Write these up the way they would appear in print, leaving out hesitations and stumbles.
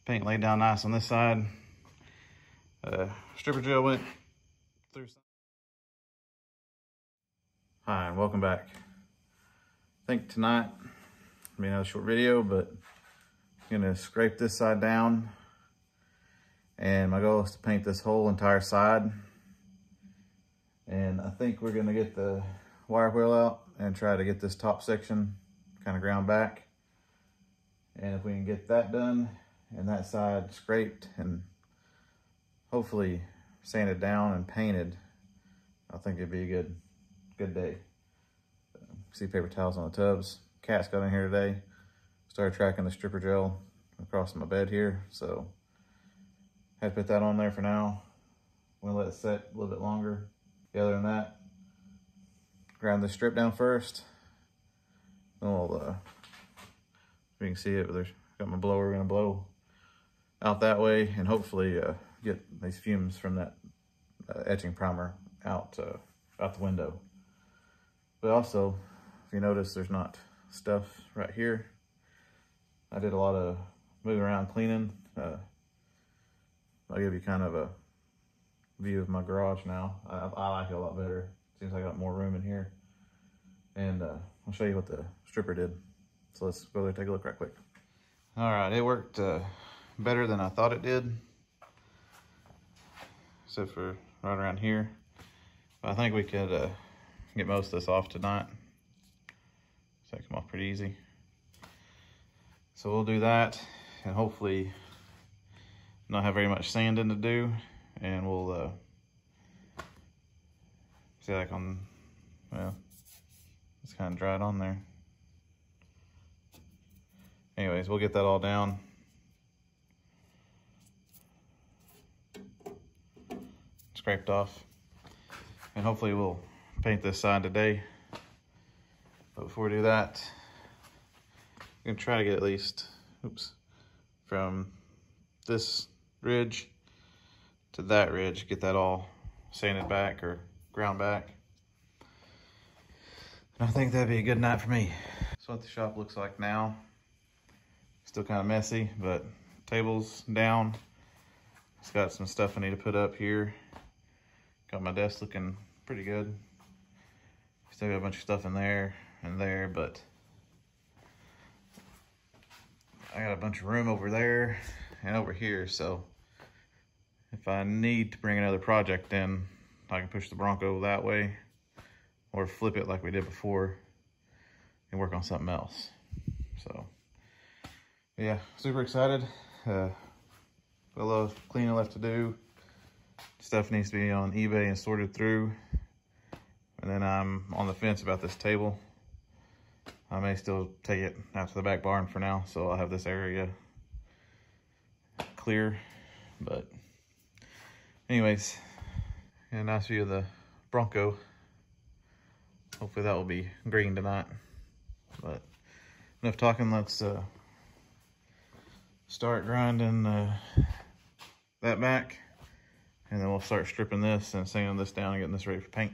Paint laid down nice on this side. Stripper gel went through. Hi, and welcome back. I think tonight will be another short video, but I'm gonna scrape this side down, and my goal is to paint this whole entire side. And I think we're gonna get the wire wheel out and try to get this top section kind of ground back. And if we can get that done and that side scraped and hopefully sanded down and painted, I think it'd be a good day. See paper towels on the tubs. Cats got in here today. Started tracking the stripper gel across my bed here, so had to put that on there for now. I'm gonna let it set a little bit longer. Other than that, grind the strip down first. Then we'll, you can see it, but there's got my blower. We're gonna blow out that way and hopefully get these fumes from that etching primer out the window. But also, if you notice, there's not stuff right here. I did a lot of moving around cleaning. I'll give you kind of a view of my garage now. I like it a lot better. Seems like I got more room in here. And I'll show you what the stripper did. So let's go there and take a look right quick. All right, it worked better than I thought it did. Except for right around here. But I think we could get most of this off tonight. So that come off pretty easy. So we'll do that and hopefully not have very much sanding to do. And we'll see like on, well, it's kind of dried on there. Anyways, we'll get that all down. Scraped off. And hopefully we'll paint this side today. But before we do that, I'm gonna try to get at least, from this ridge to that ridge, get that all sanded back or ground back. And I think that'd be a good night for me. That's what the shop looks like now. Still kind of messy, but table's down. It's got some stuff I need to put up here. Got my desk looking pretty good. Still got a bunch of stuff in there and there, but I got a bunch of room over there and over here, so if I need to bring another project in, I can push the Bronco that way or flip it like we did before and work on something else. So yeah, super excited. A lot of cleaning left to do. Stuff needs to be on eBay and sorted through. And then I'm on the fence about this table. I may still take it out to the back barn for now, so I'll have this area clear. But anyways, a nice view of the Bronco. Hopefully that will be green tonight. But enough talking, let's start grinding that back, and then we'll start stripping this and sanding this down and getting this ready for paint.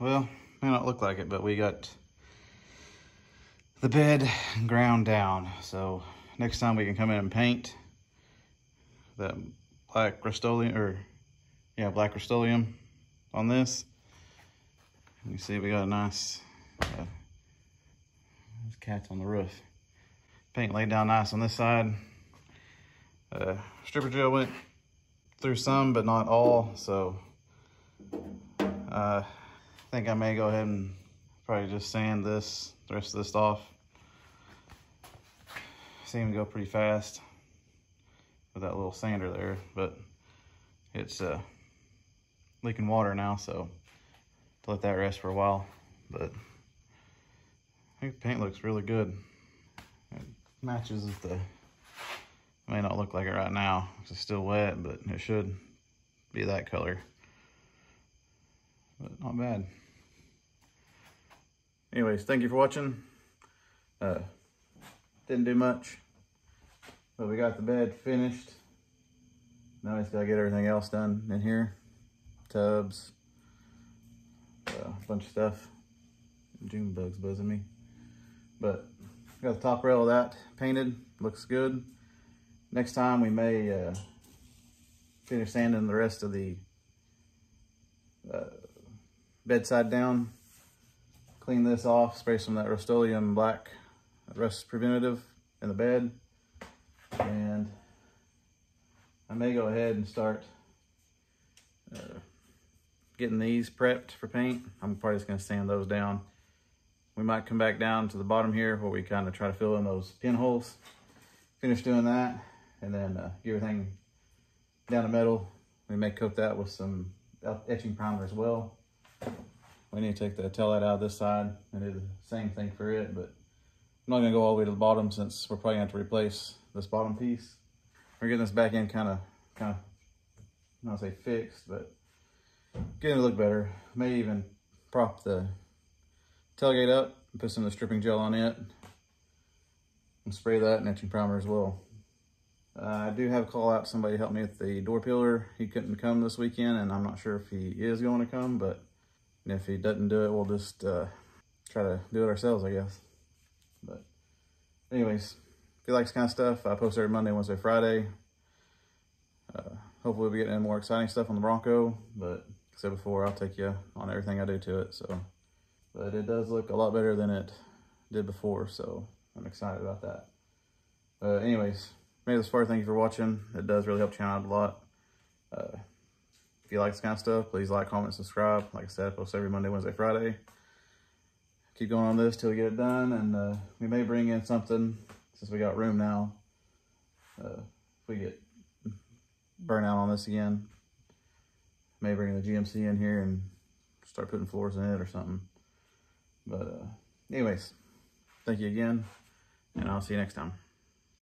well, may not look like it, but we got the bed ground down. So next time we can come in and paint that black Rust-Oleum, or yeah, black Rust-Oleum on this. You see we got a nice cat's on the roof. Paint laid down nice on this side. Stripper gel went through some, but not all. So I think I may go ahead and probably just sand the rest of this off. Seemed to go pretty fast with that little sander there, but it's leaking water now, so to let that rest for a while. But I think the paint looks really good. It matches with the, may not look like it right now because it's still wet, but it should be that color. But not bad. Anyways, thank you for watching. Didn't do much, but we got the bed finished. Now we just gotta get everything else done in here. Tubs, a bunch of stuff. June bug's buzzing me. But got the top rail of that painted, looks good. Next time we may finish sanding the rest of the bedside down. Clean this off, spray some of that Rust-Oleum black rust preventative in the bed. And I may go ahead and start getting these prepped for paint. I'm probably just gonna sand those down. We might come back down to the bottom here where we kind of try to fill in those pinholes. Finish doing that, and then get everything down the middle. We may coat that with some etching primer as well. We need to take the tail light out of this side and do the same thing for it, but I'm not gonna go all the way to the bottom since we're probably gonna have to replace this bottom piece. We're getting this back end kind of, I don't want to say fixed, but getting it to look better. May even prop the tailgate up and put some of the stripping gel on it and spray that and etching primer as well. I do have a call out. Somebody helped me with the door pillar. He couldn't come this weekend, and I'm not sure if he is going to come, but if he doesn't do it, we'll just try to do it ourselves, I guess. But anyways, if you like this kind of stuff, I post every Monday, Wednesday, Friday. Hopefully we'll be getting more exciting stuff on the Bronco, but like I said before, I'll take you on everything I do to it. So, but it does look a lot better than it did before, so I'm excited about that. Anyways, made it this far, thank you for watching. It does really help channel out a lot. If you like this kind of stuff, please like, comment, subscribe. Like I said, I post every Monday, Wednesday, Friday. Keep going on this till we get it done, and we may bring in something since we got room now. If we get burnout on this again, may bring the GMC in here and start putting floors in it or something. But anyways, thank you again, and I'll see you next time.